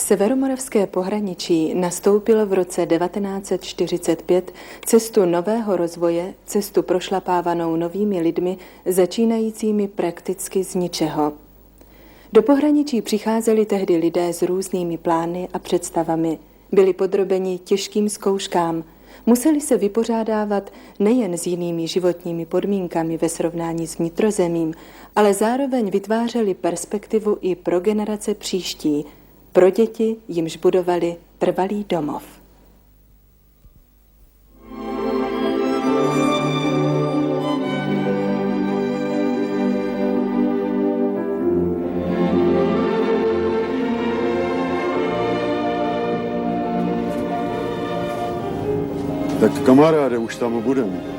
Severomoravské pohraničí nastoupilo v roce 1945 cestu nového rozvoje, cestu prošlapávanou novými lidmi, začínajícími prakticky z ničeho. Do pohraničí přicházeli tehdy lidé s různými plány a představami. Byli podrobeni těžkým zkouškám. Museli se vypořádávat nejen s jinými životními podmínkami ve srovnání s vnitrozemím, ale zároveň vytvářeli perspektivu i pro generace příští, pro děti, jimž budovali trvalý domov. Tak kamaráde, už tam budeme.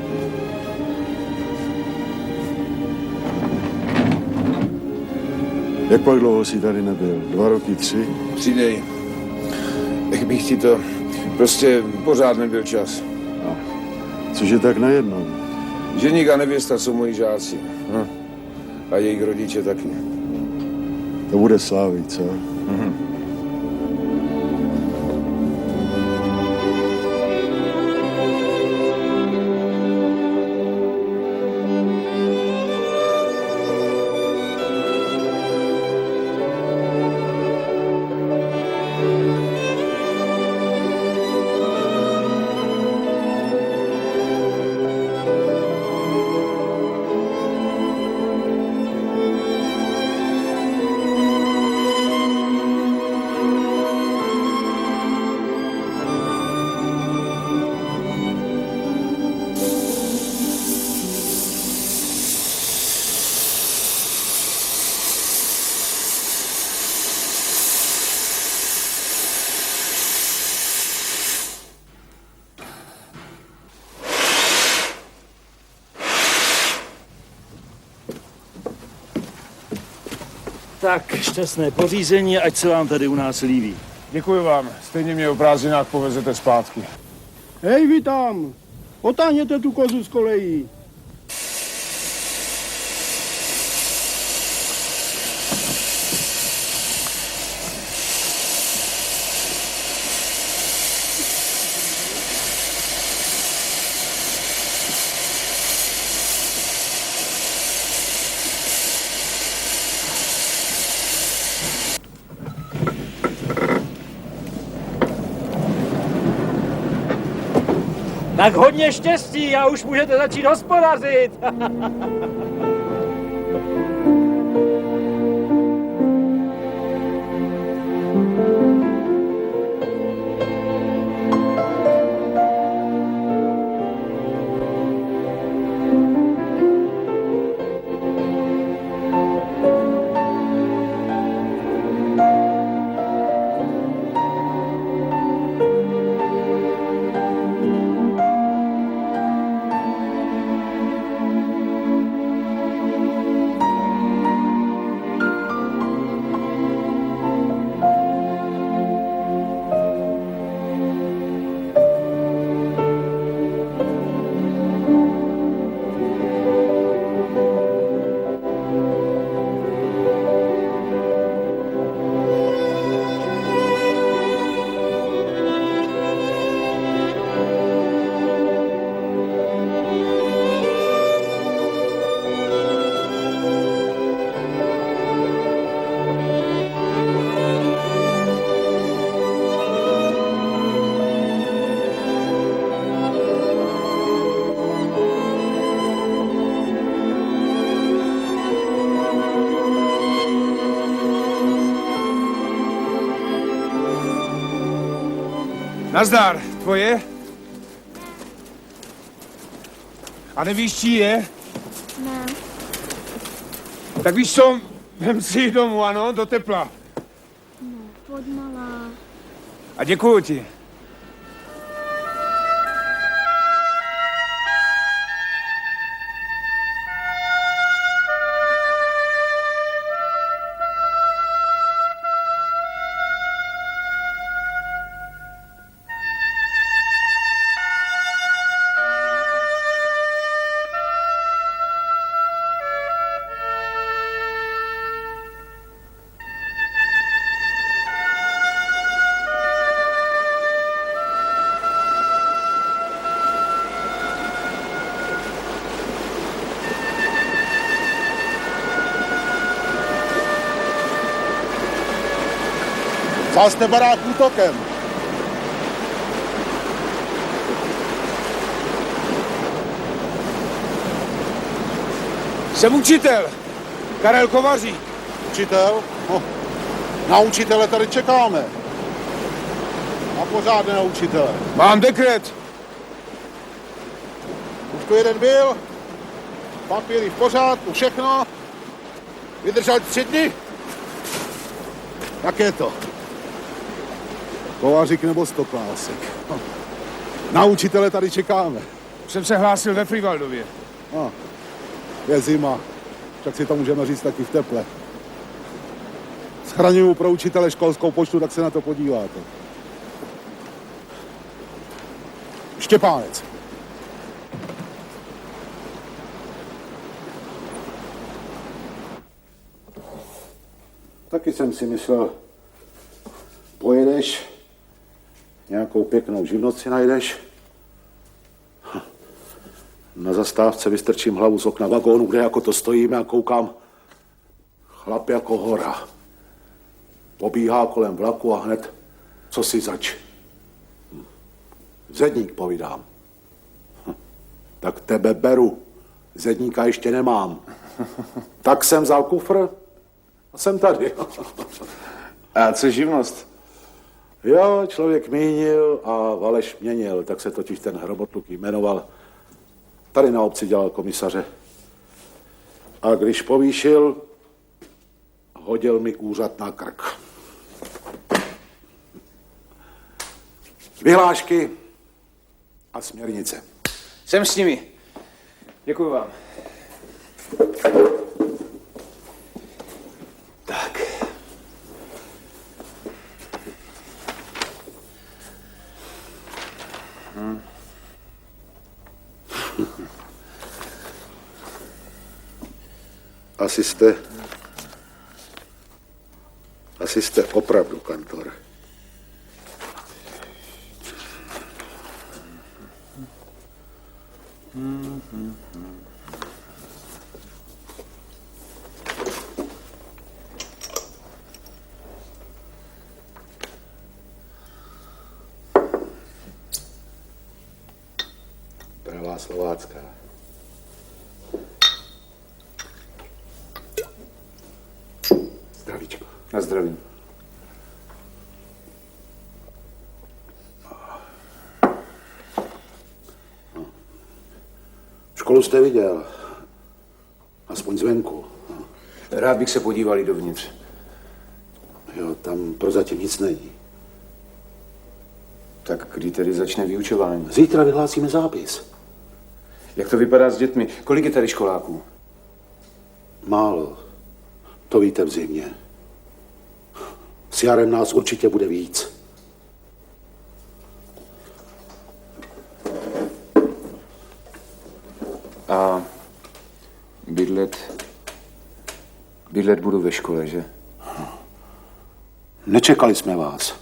Jak pak dlouho jsi tady nebyl? 2 roky, 3? Přidej. Jak bych ti to... Prostě pořád nebyl čas. Cože tak najednou? Ženík a nevěsta jsou moji žáci. A jejich rodiče taky. To bude slávit, co? Tak, šťastné pořízení, ať se vám tady u nás líbí. Děkuji vám. Stejně mě o prázdninách povezete zpátky. Hej, vy tam! Otáhněte tu kozu z kolejí. Tak hodně štěstí a už můžete začít hospodařit. Nazdar, tvoje? A nevíš, čí je? Ne. Tak víš co, vem si ji domů, ano, do tepla. No, pojď malá. A děkuju ti. Sázte barák útokem. Jsem učitel. Karel Kovařík. Učitel? No, na učitele tady čekáme. A pořád na učitele. Mám dekret. Už tu jeden byl, papíry v pořádku, všechno. Vydržel 3 dny. Tak je to. Kovařík nebo Stoklásek. Na učitele tady čekáme. Jsem se hlásil ve Frivaldově. No, je zima, tak si to můžeme říct taky v teple. Schraňuju pro učitele školskou poštu, tak se na to podíváte. Štěpánec. Taky jsem si myslel, pojedeš, nějakou pěknou živnost si najdeš. Na zastávce vystrčím hlavu z okna vagónu, kde jako to stojíme a koukám. Chlap jako hora. Pobíhá kolem vlaku a hned, co si zač. Zedník, povídám. Tak tebe beru. Zedníka ještě nemám. Tak jsem vzal kufr a jsem tady. A co živnost? Jo, člověk mínil a Valeš měnil, tak se totiž ten hrobotluk jmenoval. Tady na obci dělal komisaře. A když povýšil, hodil mi úřad na krk. Vyhlášky a směrnice. Jsem s nimi. Děkuju vám. Tak. Asi jste opravdu kantor. Pravá slovácká. Zdravíčko. Na zdraví. Školu jste viděl. Aspoň zvenku. Rád bych se podíval i dovnitř. Jo, tam prozatím nic není. Tak kdy tedy začne vyučování? Zítra vyhlásíme zápis. Jak to vypadá s dětmi? Kolik je tady školáků? Málo. To víte v zimě. S jarem nás určitě bude víc. A bydlet budu ve škole, že? Nečekali jsme vás.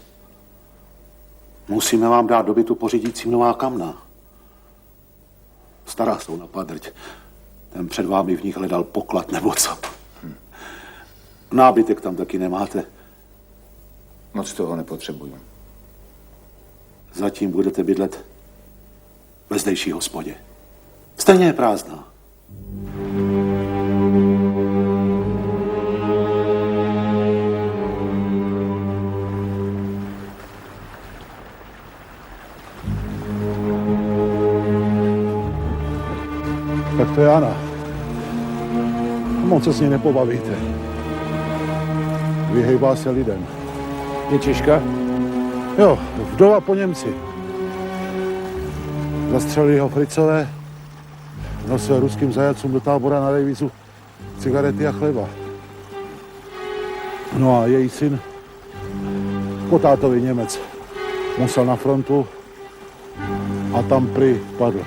Musíme vám dát do bytu pořídícím nová kamna. Stará jsou na padrť. Ten před vámi v nich hledal poklad nebo co. Nábytek tam taky nemáte. Moc toho nepotřebuju. Zatím budete bydlet ve zdejší hospodě. Stejně je prázdná. Tak to je Jana. Moc se s ní nepobavíte. Vyhejbá se lidem. Je Češka? Jo, vdova po Němci. Zastřelili ho Fricové, nosil ruským zajacům do tábora na Rejvízu cigarety a chleba. No a její syn, po tátovi Němec, musel na frontu a tam prý padl.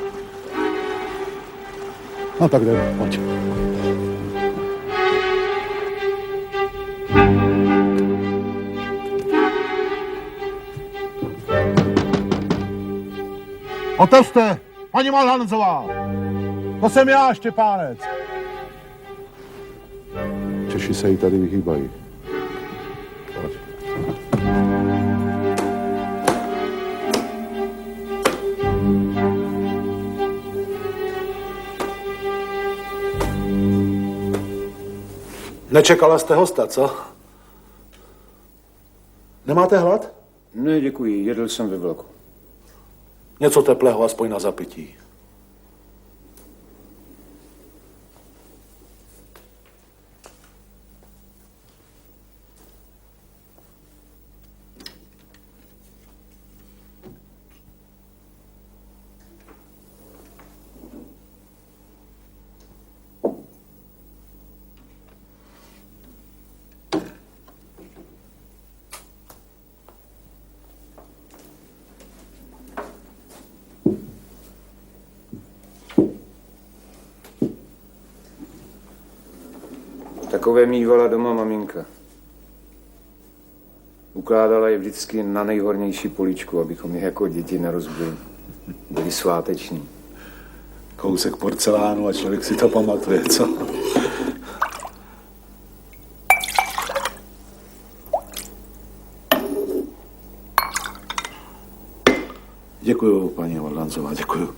No tak jdeme, pojď. Otevřte, paní Malhanzová! To jsem já, Štěpánec! Češi se jí tady vyhýbají. Pojď. Nečekala jste hosta, co? Nemáte hlad? Ne, děkuji, jedl jsem ve vlaku. Něco teplého, aspoň na zapití. Takové mývala doma maminka. Ukládala je vždycky na nejhornější poličku, abychom je jako děti nerozbili. Byli sváteční. Kousek porcelánu a člověk si to pamatuje, co? Děkuju, paní Orlanzová, děkuju.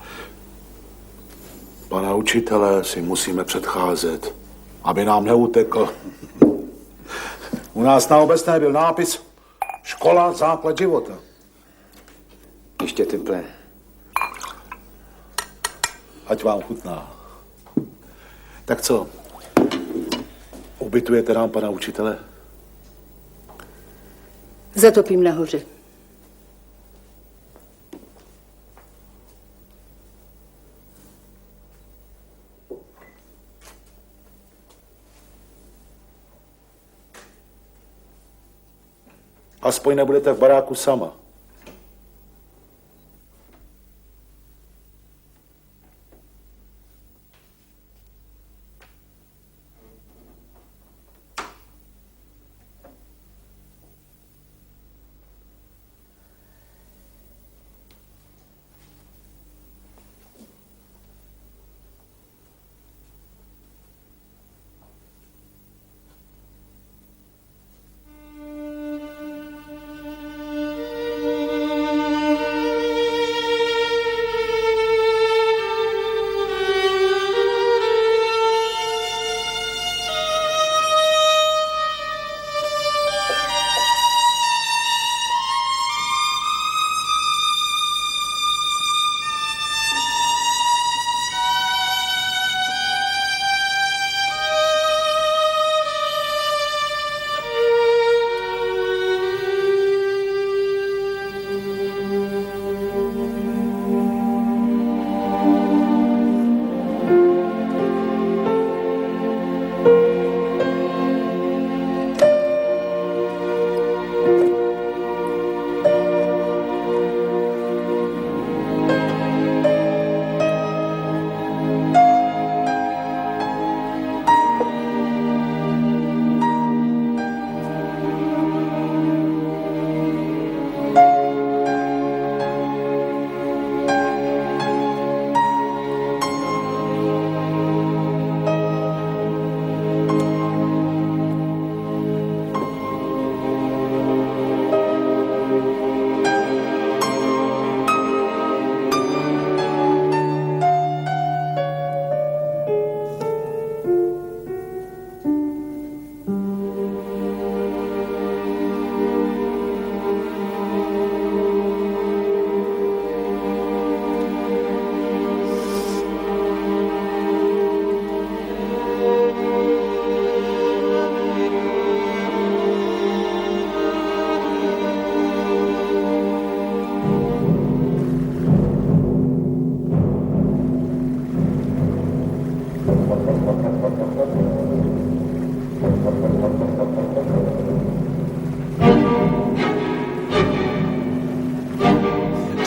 Pana učitele si musíme předcházet, aby nám neutekl. U nás na Obecné byl nápis Škola, základ života. Ještě teplé. Ať vám chutná. Tak co? Ubytujete nám pana učitele? Zatopím nahoře. Aspoň nebudete v baráku sama.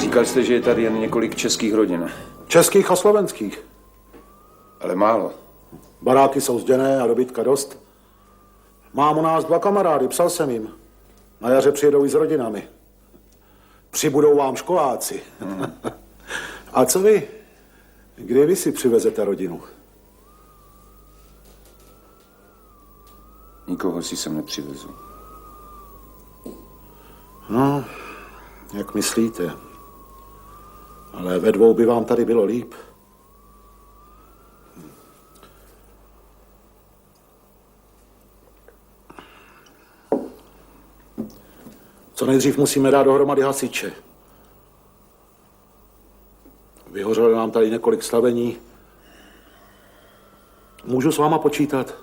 Říkal jste, že je tady jen několik českých rodin. Českých a slovenských. Ale málo. Baráky jsou zděné a dobytka dost. Mám u nás 2 kamarády, psal jsem jim. Na jaře přijedou i s rodinami. Přibudou vám školáci. A co vy? Kdy vy si přivezete rodinu? Nikoho si sem nepřivezu. No, jak myslíte. Ale ve 2 by vám tady bylo líp. Co nejdřív musíme dát dohromady hasiče. Vyhořelo nám tady několik stavení. Můžu s váma počítat?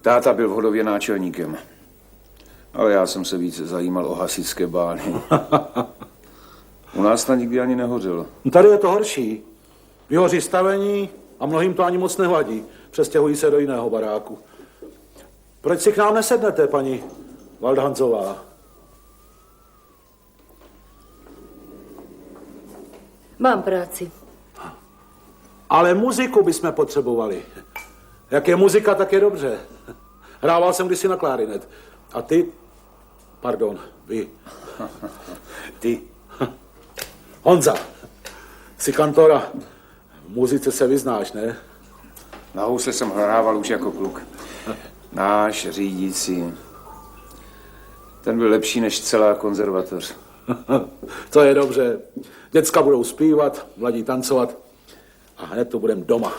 Táta byl v Hodově náčelníkem, ale já jsem se víc zajímal o hasičské bány. U nás to nikdy ani nehořelo. Tady je to horší. Vyhoří stavení a mnohým to ani moc nevadí. Přestěhují se do jiného baráku. Proč si k nám nesednete, paní Waldhansová? Mám práci. Ale muziku bychom potřebovali. Jak je muzika, tak je dobře. Hrával jsem kdysi na klarinet. A ty... Pardon, vy. Ty. Honza. Jsi kantora. V muzice se vyznáš, ne? Na housle jsem hrával už jako kluk. Náš řídící. Ten byl lepší než celá konzervatoř. To je dobře. Děcka budou zpívat, mladí tancovat a hned to budeme doma.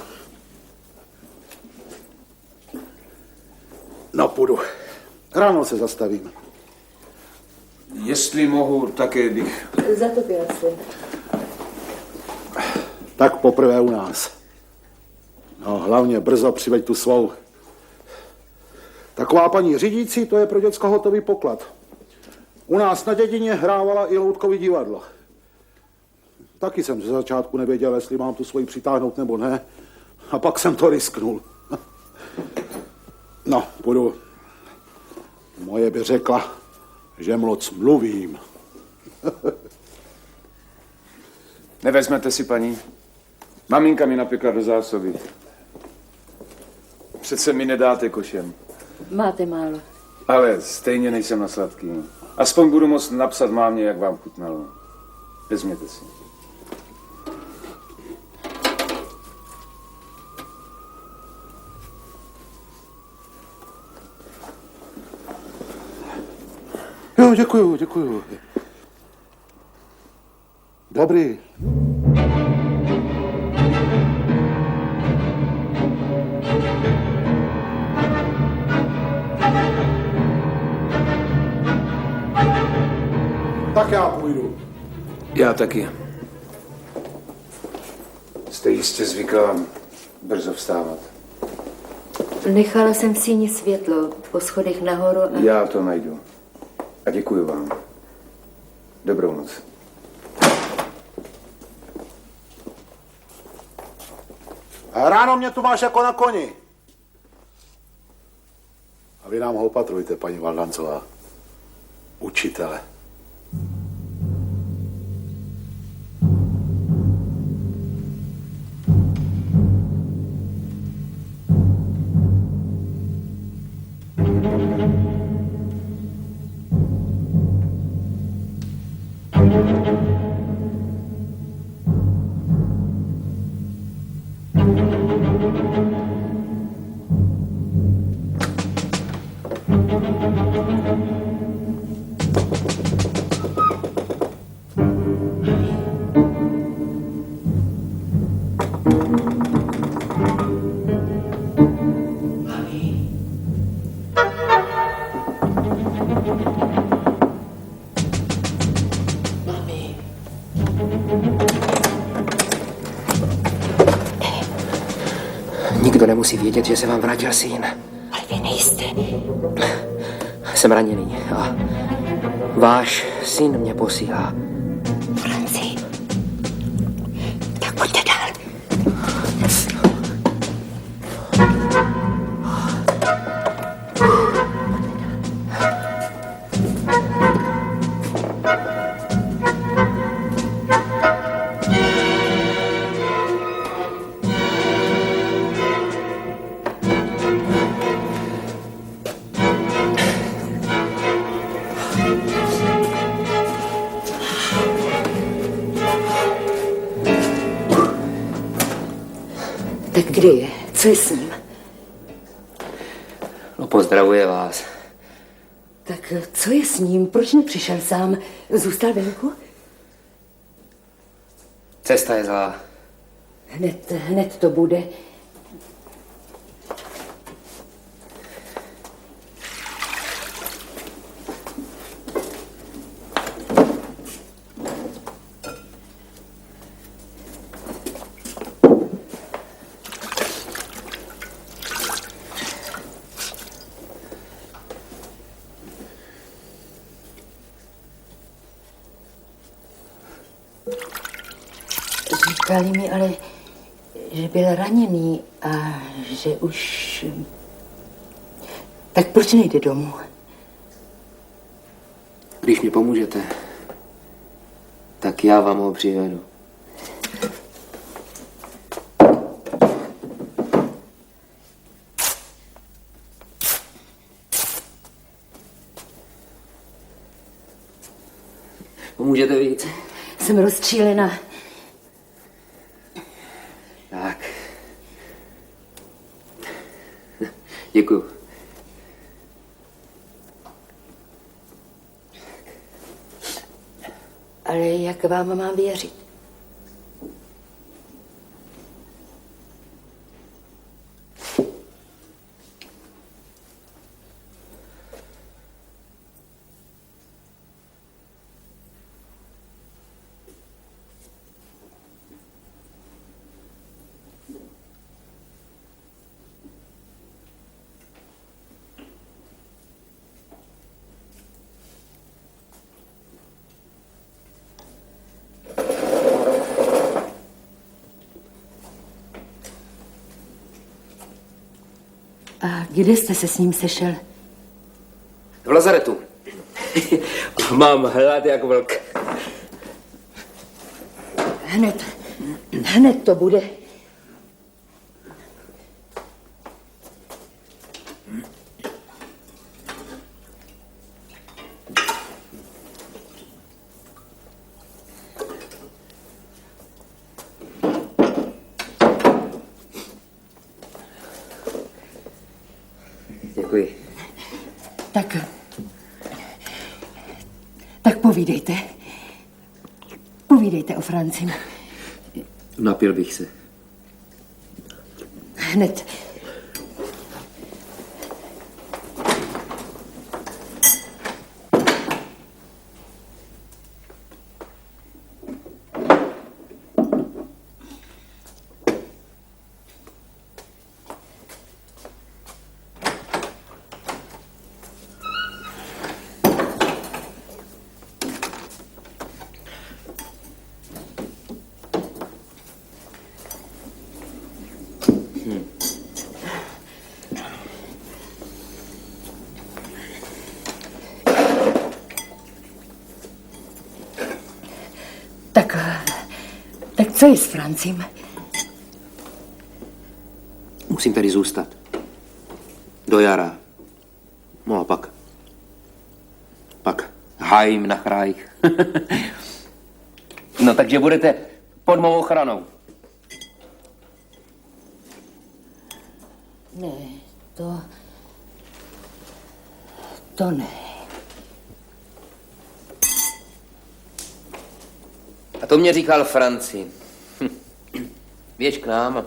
No, půjdu. Ráno se zastavím. Jestli mohu, také bych... Za to krásně. Tak poprvé u nás. No, hlavně brzo přiveď tu svou. Taková paní řídící, to je pro děcka hotový poklad. U nás na dědině hrávala i loutkový divadlo. Taky jsem ze začátku nevěděl, jestli mám tu svoji přitáhnout nebo ne. A pak jsem to risknul. No, půjdu. Moje by řekla, že moc mluvím. Nevezmete si, paní? Maminka mi napěkla do zásoby. Přece mi nedáte košem. Máte málo. Ale stejně nejsem na sladký. Aspoň budu moct napsat mámě, jak vám chutnalo. Vezměte si. Jo, děkuju. Dobrý. Tak já půjdu. Já taky. Jste jistě zvyklá brzo vstávat. Nechala jsem v síni světlo po schodech nahoru a... Já to najdu. A děkuji vám. Dobrou noc. A ráno mě tu máš jako na koni. A vy nám ho opatrujte, paní Waldhansová. Učitele. Nikdo nemusí vědět, že se vám vrátil syn. Ale vy nejste. Jsem raněný a váš syn mě posílá. Franci. Tak pojďte dál. Tak kde je? Co je s ním? No, pozdravuje vás. Tak co je s ním? Proč nepřišel sám? Zůstal venku? Cesta je zlá. Hned to bude. Říkali mi ale, že byl raněný a že už... Tak proč nejde domů? Když mi pomůžete, tak já vám ho přivedu. Pomůžete víc? Jsem rozčílená. Tak. Děkuju. Ale jak vám mám věřit? A kde jste se s ním sešel? V lazaretu. Mám hlad jak vlk. Hned to bude. Děkuji. Tak povídejte. Povídejte o Francii. Napil bych se. Hned. Tak co je s Francím? Musím tady zůstat. Do jara. No a pak hájím na chrájích. No takže budete pod mou ochranou. Ne, to ne. A to mě říkal Franci. Běž k nám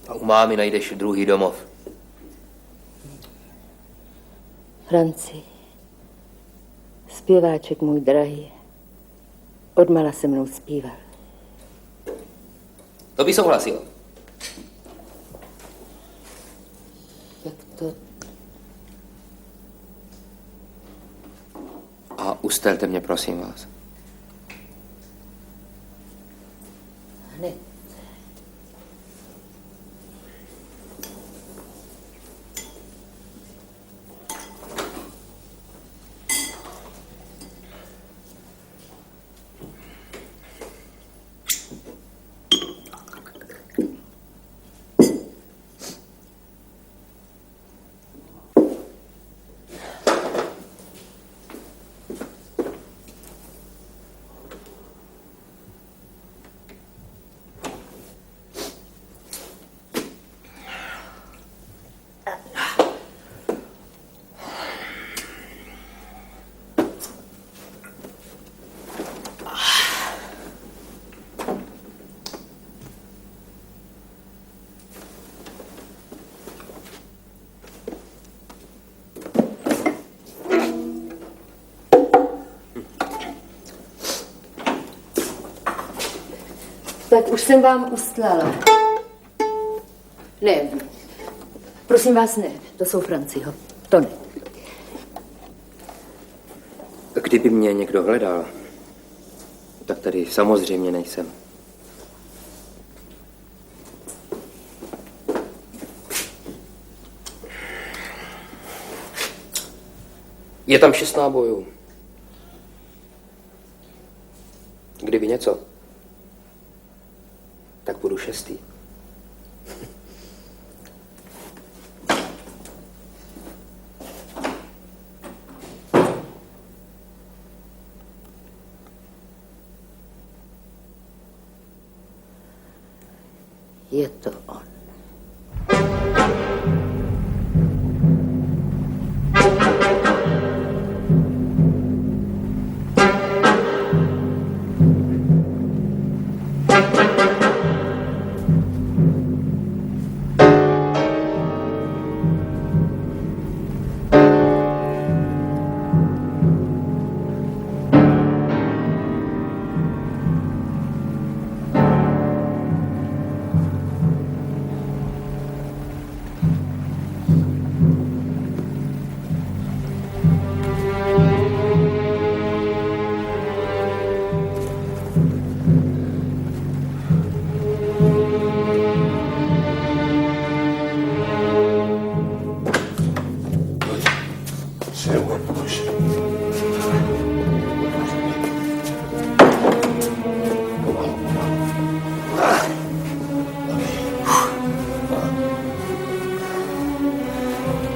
a u mámy najdeš druhý domov. Franci, zpěváček můj drahý, odmala se mnou zpíval. To by souhlasil. Jak to? A ustelte mě, prosím vás. Hned. Tak už jsem vám ustlala. Ne, prosím vás, ne. To jsou Franciho. To ne. Kdyby mě někdo hledal, tak tady samozřejmě nejsem. Je tam 6 nábojů. Kdyby něco, tak budu 6. Je to on.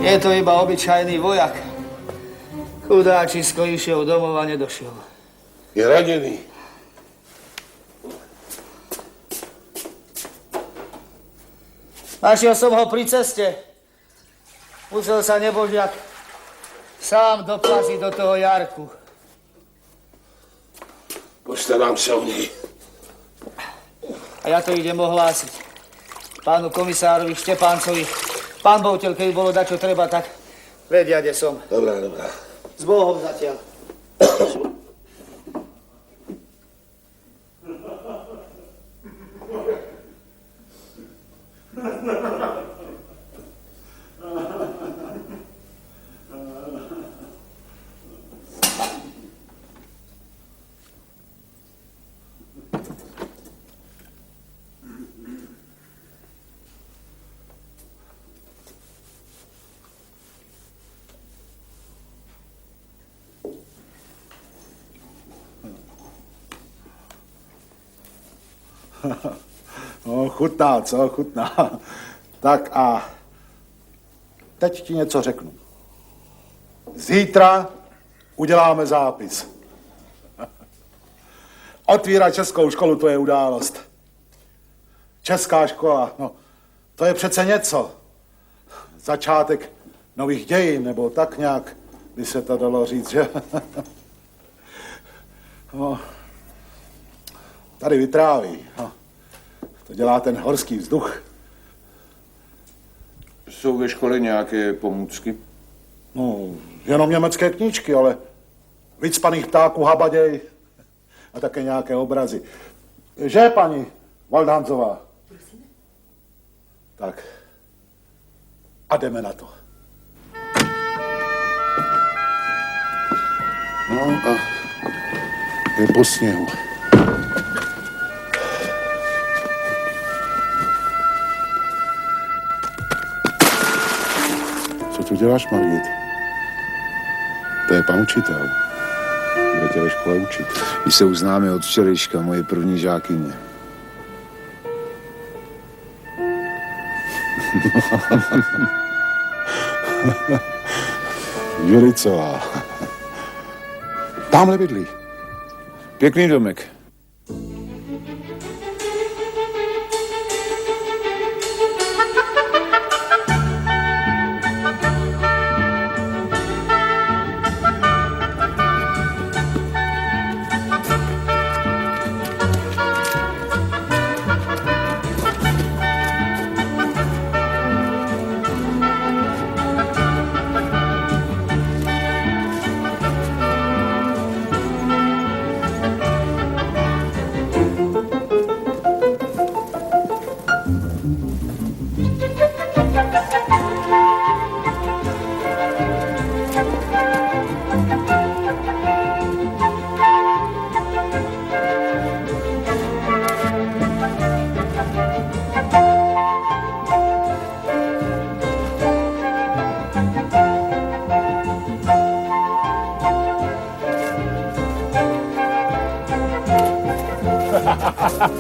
Je to iba obyčajný vojak. Chudáčisko išiel domov a nedošiel. Je ranený. Našiel som ho pri ceste. Musel sa nebožiak sám doplaziť do toho jarku. Postarám sa o nej. A ja to idem ohlásiť. Pánu komisárovi Štepáncovi. Pán Boutel, keď bolo dačo treba, tak vedia, kde som. Dobrá, dobrá. S Bohom zatiaľ. No, chutná, co? Chutná. Tak a teď ti něco řeknu. Zítra uděláme zápis. Otvírat českou školu, to je událost. Česká škola, no, to je přece něco. Začátek nových dějin, nebo tak nějak by se to dalo říct, že? No, tady vytráví. No. To dělá ten horský vzduch. Jsou ve škole nějaké pomůcky? No, jenom německé knížky, ale vycpaných ptáků habaděj a také nějaké obrazy. Že, paní Waldhanzová? Prosím? Tak. A jdeme na to. No a je po sněhu. Co tu děláš, Margit? To je pan učitel. Bude tě ve škole učit. My se už známe od včerejška, moje první žákyně. Julicová. Tamhle bydlí. Pěkný domek. Prosím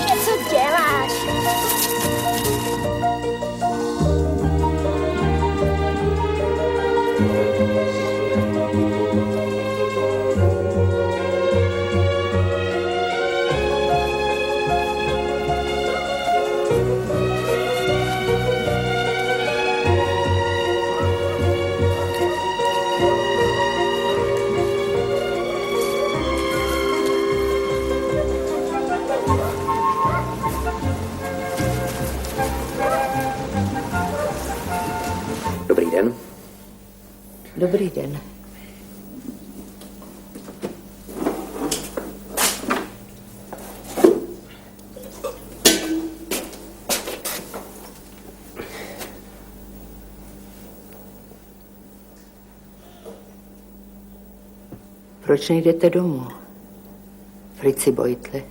tě, co děláš? Dobrý den. Dobrý den. Proč nejdete domů, Frici Bojtle?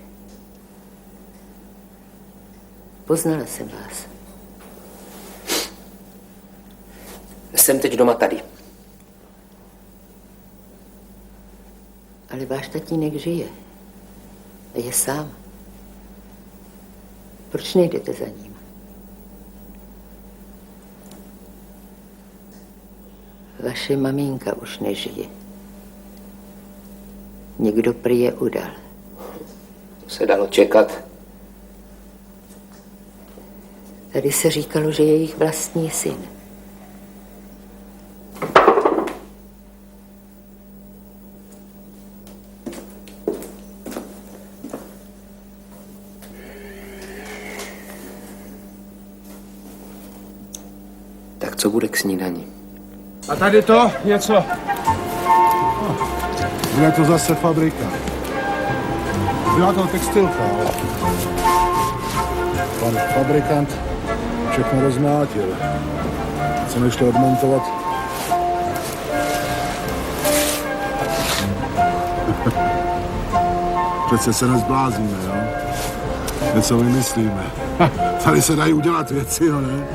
Poznala jsem vás. Jsem teď doma tady. Ale váš tatínek žije. A je sám. Proč nejdete za ním? Vaše maminka už nežije. Někdo prý je udal. To se dalo čekat. Tady se říkalo, že je jejich vlastní syn. Tak co bude k snídani? A tady to je co? Bude to zase fabrika. Byla to textilka, ale pan fabrikant všechno rozmlátil. Co nešlo odmontovat? Přece se nezblázíme, jo? Něco vymyslíme. Tady se dají udělat věci, jo, ne?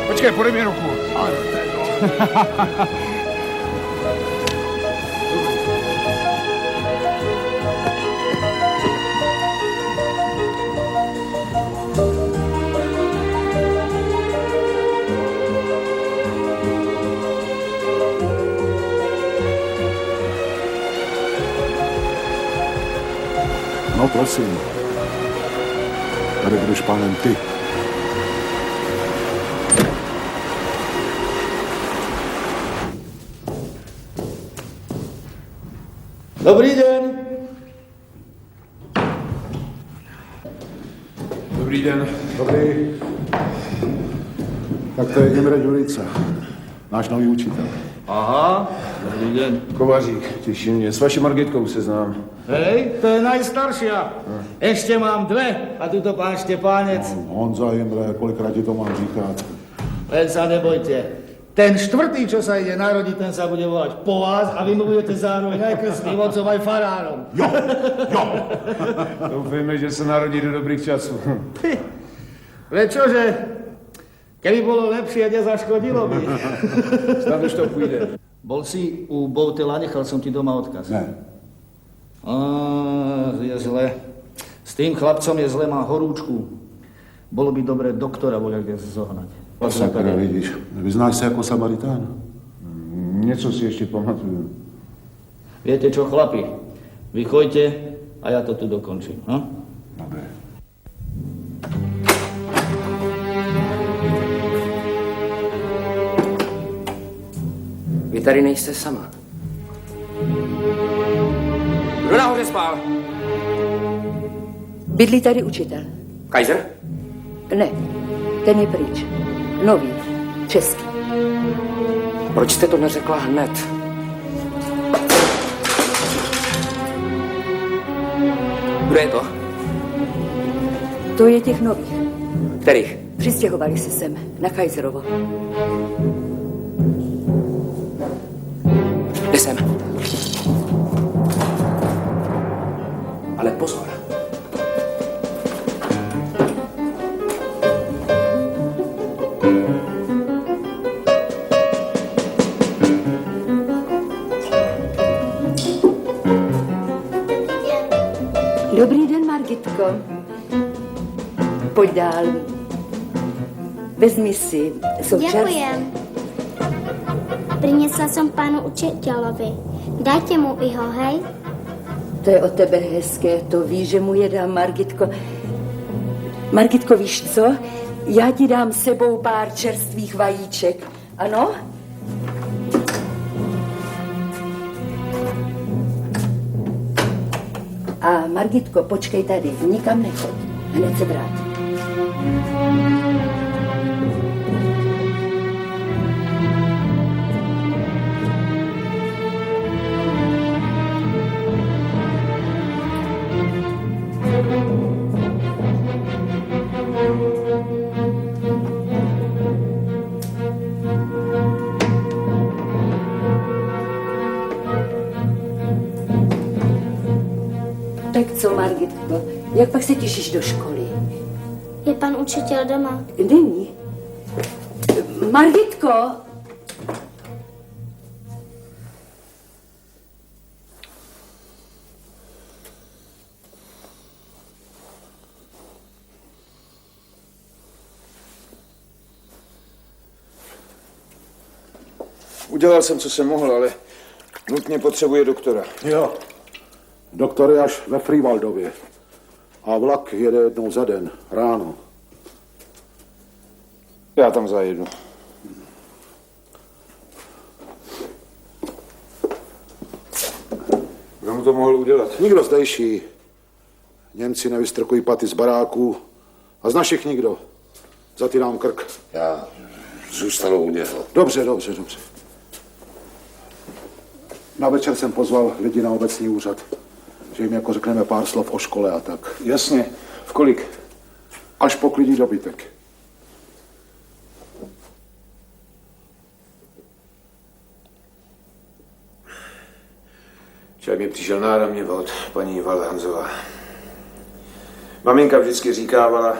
Počkej, podej mi ruku. No prosím. Tady budeš pánem ty. Dobrý den. Dobrý den. Dobrý. Tak to je Imre Ďurica, náš nový učitel. Aha, dobrý den. Kovařík, těší mě. S vaší Margitkou se znám. Hej, to je najstarší. Ještě mám dve a tuto pán Štěpánec. Honza, Imre, kolikrát ti to mám říkat? Len sa nebojte. Ten štvrtý, čo sa ide narodiť, ten sa bude volať po vás a vy mu budete zároveň aj krstným otcom, aj farárom. Jo. Doufejme, že se narodí do dobrých časů. Veď čože, keby bolo lepšie, nezaškodilo by. Snad už to půjde. Bol si u Boutela, nechal som ti doma odkaz. Ne. Je zle. S tým chlapcom je zle, má horúčku. Bolo by dobre doktora voľa kde zohnať. Sakra, vidíš. Vyznáš se jako Samaritán? Něco si ještě pamatuju. Viete čo, chlapi? Vy choďte a ja to tu dokončím. No? Dobre. Vy tady nejste sama. Kdo nahoře spál? Bydlí tady učitel. Kaiser? Ne, ten je pryč. Nový, český. Proč jste to neřekla hned? Kdo je to? To je těch nových. Kterých? Přistěhovali se sem, na Kajzerovo. Jde sem. Ale pozor. Dobrý den, Margitko. Pojď dál. Vezmi si součas. Ďakujem. Priniesla som pánu učiteľovi. Dajte mu iho, hej? To je od tebe hezké, to víš, že mu je dám, Margitko. Margitko, víš co? Já ti dám sebou pár čerstvých vajíček. Ano? A Margitko, počkej tady, nikam nechoď. Hned se vrátím. Tak co, Margitko, jak pak se těšíš do školy? Je pan učitel doma? Není. Margitko! Udělal jsem, co jsem mohl, ale nutně potřebuje doktora. Jo. Doktor je až ve Frývaldově. A vlak jede jednou za den, ráno. Já tam zajedu. Kdo mu to mohl udělat? Nikdo zdejší. Němci nevystrkují paty z baráků. A z našich nikdo. Zatínám krk. Já zůstanu u něho. Dobře. Na večer jsem pozval lidi na obecní úřad. Že jim jako řekneme pár slov o škole a tak. Jasně. V kolik? Až poklidí dobytek. Včera mi přišel náramně od paní Valhanzová. Maminka vždycky říkávala,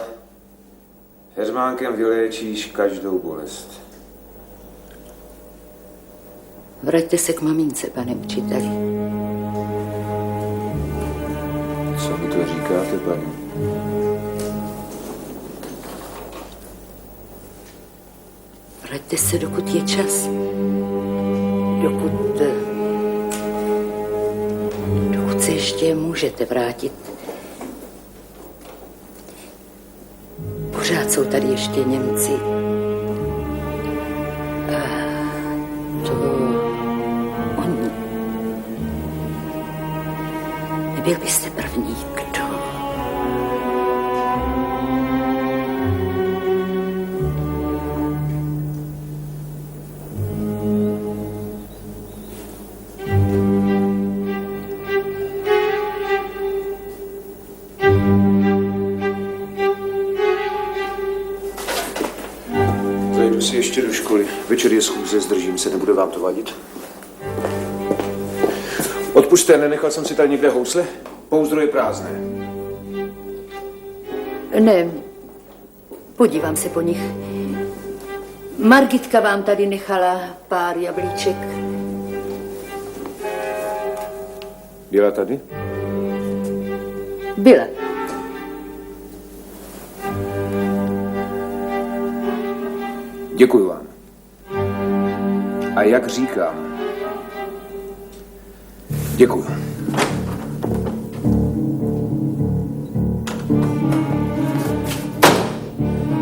heřmánkem vyléčíš každou bolest. Vraťte se k mamince, pane učiteli. Co mi to říkáte, paní? Vraťte se, dokud je čas. Dokud se ještě můžete vrátit. Pořád jsou tady ještě Němci. A to oni. Nebyl byste první, kdo... Zajdu si ještě do školy. Večer je schůze, zdržím se, nebude vám to vadit? Odpusťte, nenechal jsem si tady někde housle? Pouzdro je prázdné. Ne, podívám se po nich. Margitka vám tady nechala pár jablíček. Byla tady? Byla. Děkuju vám. A jak říkám, děkuju.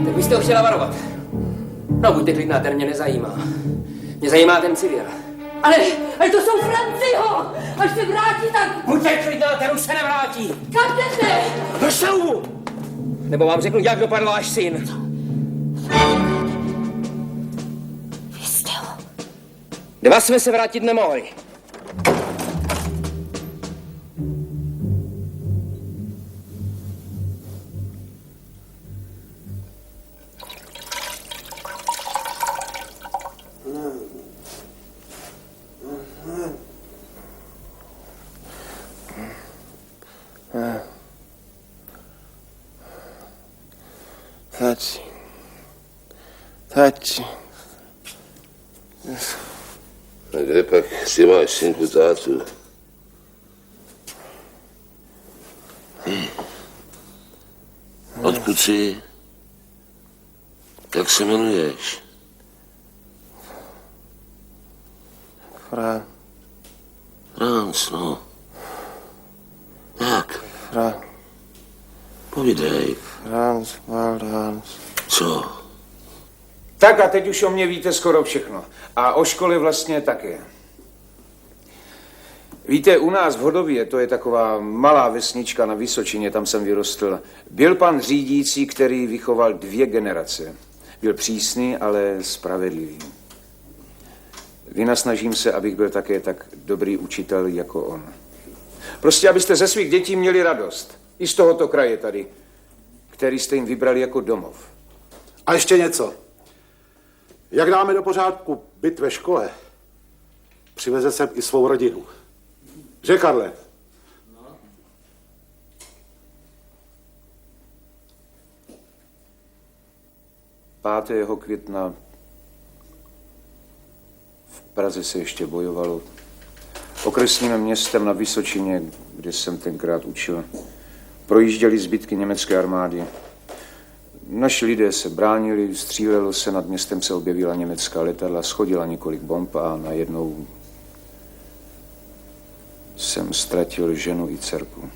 Tak byste ho chtěla varovat. No, buďte klidná, ten mě nezajímá. Mě zajímá ten civil. Ale to jsou Franciho! Až se vrátí, tak... Buďte klidná, ten už se nevrátí. Kam jdete? Do šroubu! Nebo vám řeknu, jak dopadl váš syn. Vy jste ho. Dva jsme se vrátit nemohli. Tati. A kde pak si máš, synku, tátu? Odkud jsi? Jak se jmenuješ? Franc, no. Jak? Povídej. Franz Waldhans. Co? Tak a teď už o mě víte skoro všechno. A o škole vlastně také. Víte, u nás v Hodově, to je taková malá vesnička na Vysočině, tam jsem vyrostl, byl pan řídící, který vychoval 2 generace. Byl přísný, ale spravedlivý. Vynasnažím se, abych byl také tak dobrý učitel jako on. Prostě, abyste ze svých dětí měli radost. I z tohoto kraje tady, který jste jim vybrali jako domov. A ještě něco. Jak dáme do pořádku byt ve škole, přiveze sem i svou rodinu. Že, Karle? 5. května v Praze se ještě bojovalo. Okresním městem na Vysočině, kde jsem tenkrát učil, projížděly zbytky německé armády. Naši lidé se bránili, střílelo se, nad městem se objevila německá letadla, schodila několik bomb a najednou jsem ztratil ženu i dcerku.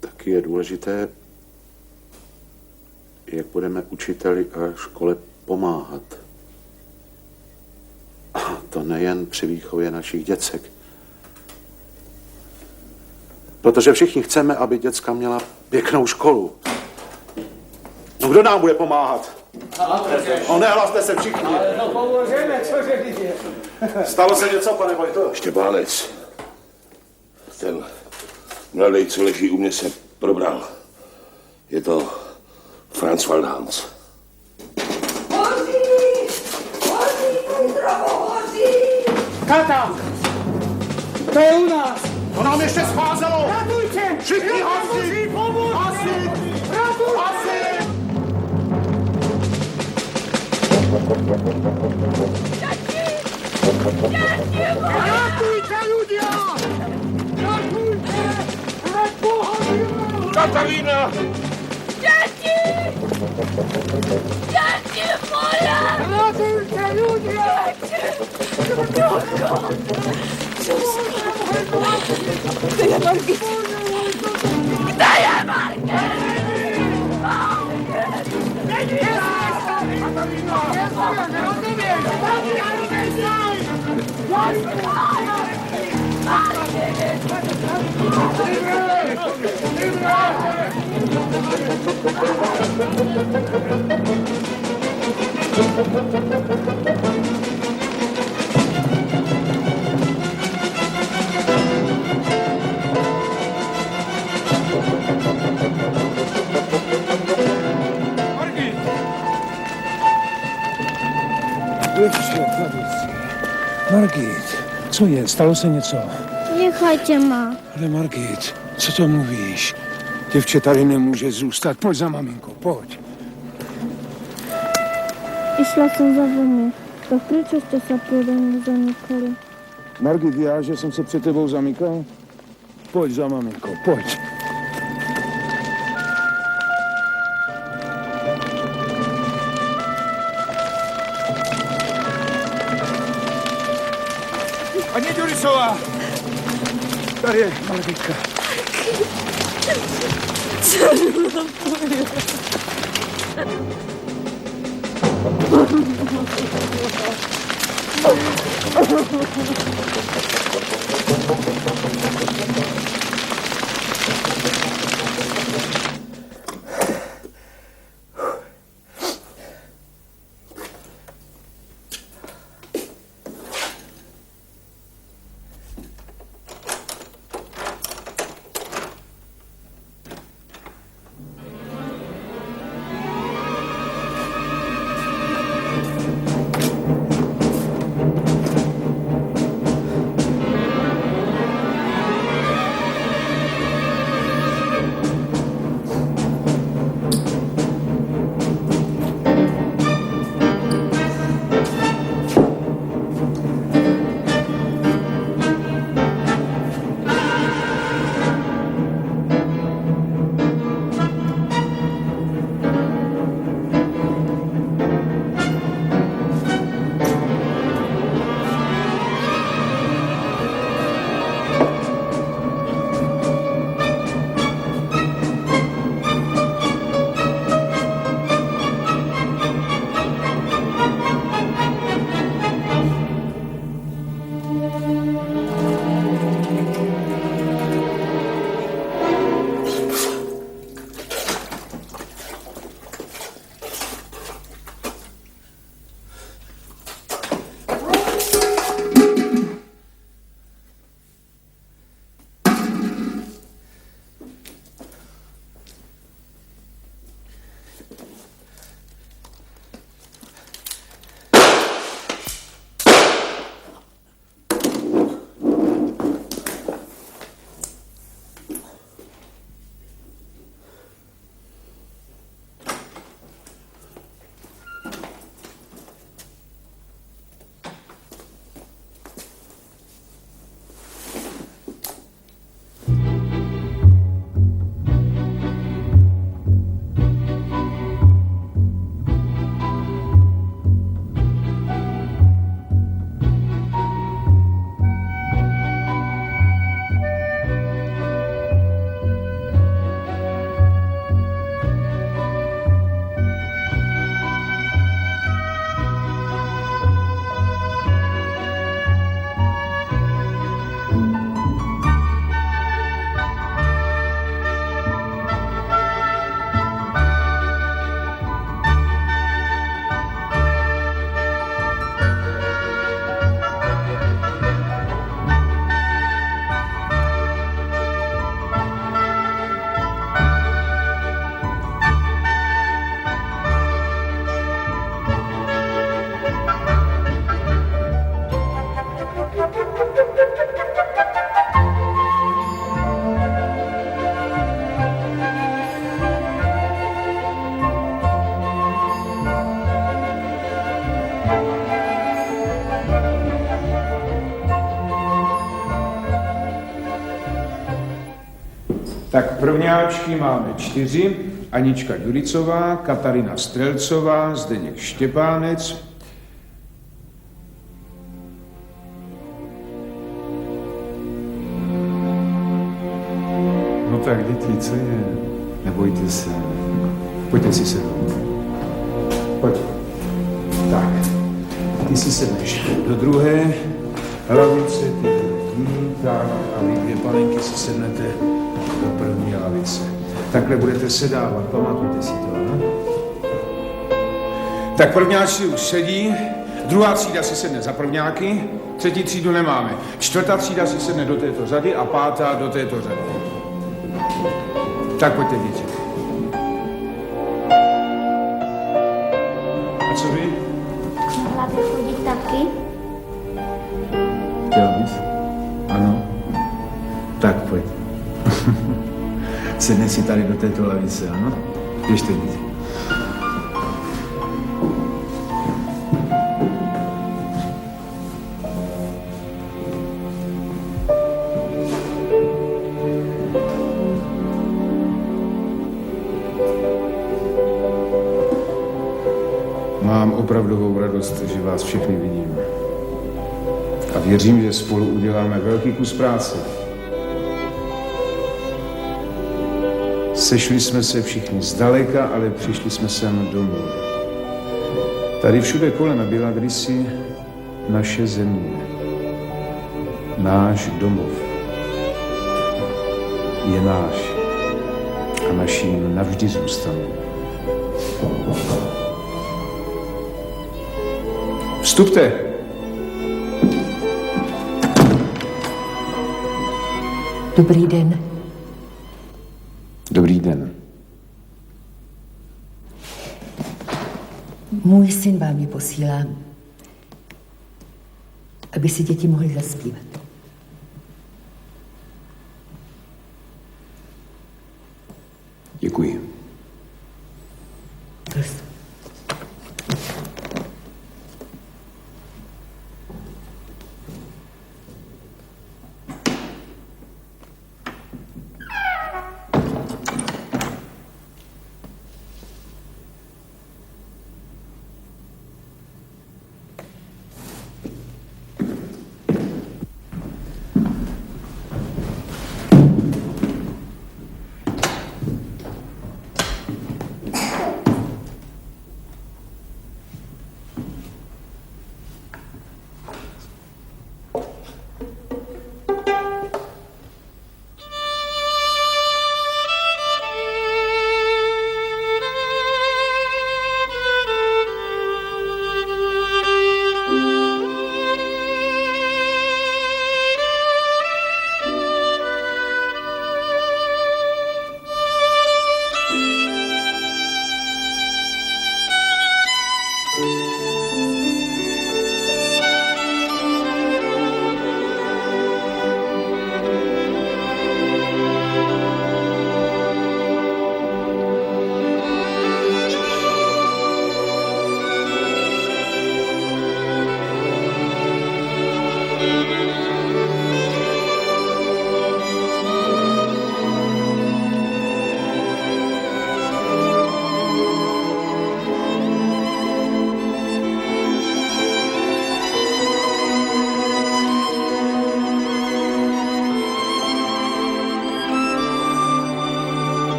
Taky je důležité, jak budeme učiteli a škole pomáhat. A to nejen při výchově našich děcek. Protože všichni chceme, aby děcka měla pěknou školu. No kdo nám bude pomáhat? No nehlaste se všichni. No pomůžeme, cože vidět. Stalo se něco, pane Vojto? Štěpánec. Ten mladý, co leží u mě, se probral. Je to Franz Waldhans. Tata! To je u nás! To nám ještě scházelo! Ratujte! Všichni hasi! Hasi! Hasi! Ratujte, ľudia! Ratujte! Pre Boha milého! Katarína! Děti! Děti moje! Ratujte, ľudia! Kde je Margit? Kde je Margit? Margit, co je? Stalo se něco? Nechajte ma. Ale Margit, co to mluvíš? Děvče tady nemůže zůstat. Pojď za maminkou, pojď. Išla som za vami. Tak prečo ste sa predo mnou zamykali? Margit, já, že jsem se před tebou zamykal? Pojď za maminkou, pojď. Paní Durisová! Tady je Margitka. Tak prvňáčky máme 4. Anička Ďuricová, Katarina Strelcová, Zdeněk Štěpánec. No tak děti, co je? Nebojte se. Pojďte si sednout. Pojď. Tak. Ty si sedneš do druhé lavice, ty tak, a vy 2 panenky si sednete do první lavice. Takhle budete sedávat, pamatujte si to, ne? Tak prvňáci už sedí, druhá třída si sedne za prvňáky, 3. třídu nemáme. 4. třída si sedne do této řady a 5. do této řady. Tak pojďte, děti. A co vy? Mohla bych chodit taky? Chtěla bys? Ano. Tak pojď. Sedne si tady do této lavice, ano? Běžte, děti. Mám opravdovou radost, že vás všechny vidím. A věřím, že spolu uděláme velký kus práce. Sešli jsme se všichni zdaleka, ale přišli jsme sem domů. Tady všude kolem byla kdysi naše země. Náš domov. Je náš. A naším navždy zůstane. Vstupte. Dobrý den. Dobrý den. Můj syn vám je posílá, aby si děti mohly zaspívat. Děkuji. Prosím.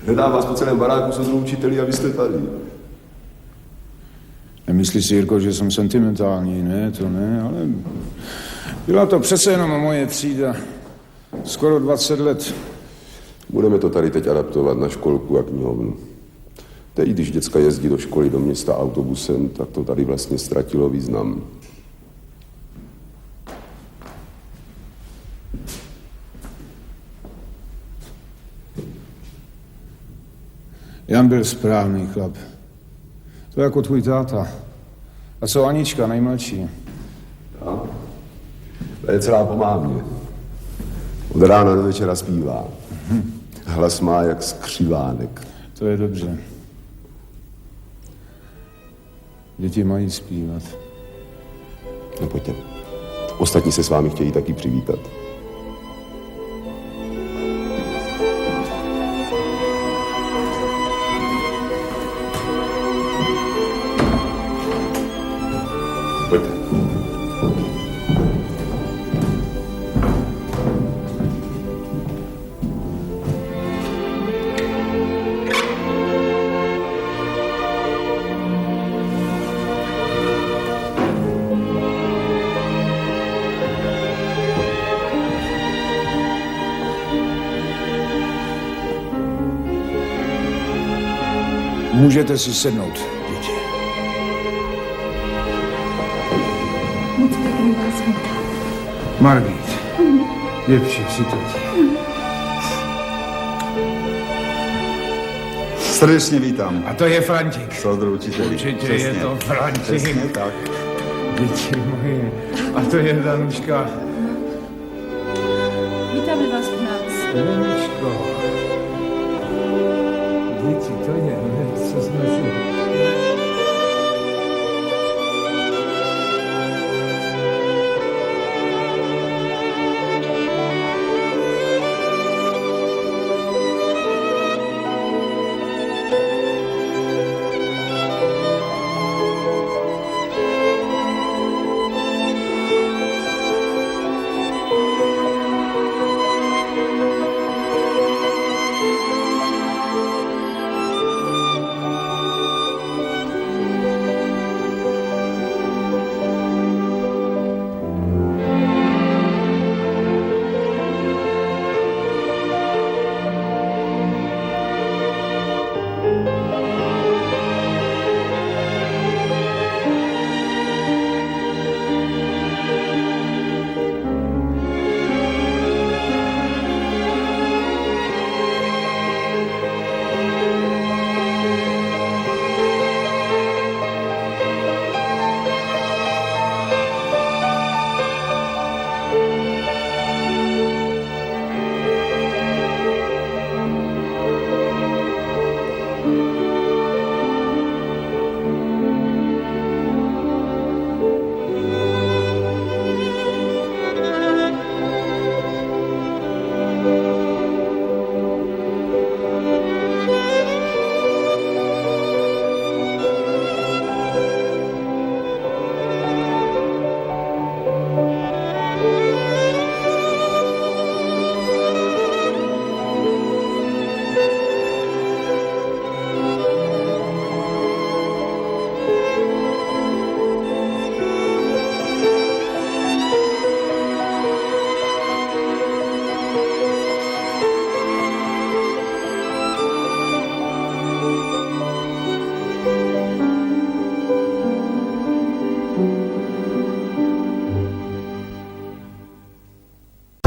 Hledám vás po celém baráku, jsou znovu učiteli a vy jste tady. Nemyslíš si, Jirko, že jsem sentimentální? Ne, to ne, ale byla to přece jenom moje třída. Skoro 20 let. Budeme to tady teď adaptovat na školku a knihovnu. Teď, když děcka jezdí do školy, do města autobusem, tak to tady vlastně ztratilo význam. Jan byl správný chlap. To jako tvůj táta. A co Anička, nejmladší? No, to je celá po mámě. Od rána do večera zpívá. Hlas má jak skřivánek. To je dobře. Děti mají zpívat. No pojďte. Ostatní se s vámi chtějí taky přivítat. Pojďte. Můžete si sednout, děti. Moc pěkný vás vítám. Margit, děvči, si to. Srdečně vítám. A to je Frantík. Soudru učiteli. Určitě Přesně. je to Frantík. Přesně tak. Děti moje. A to je Danuška. Vítáme vás u nás. Daničko. Děti, to je, co jsme si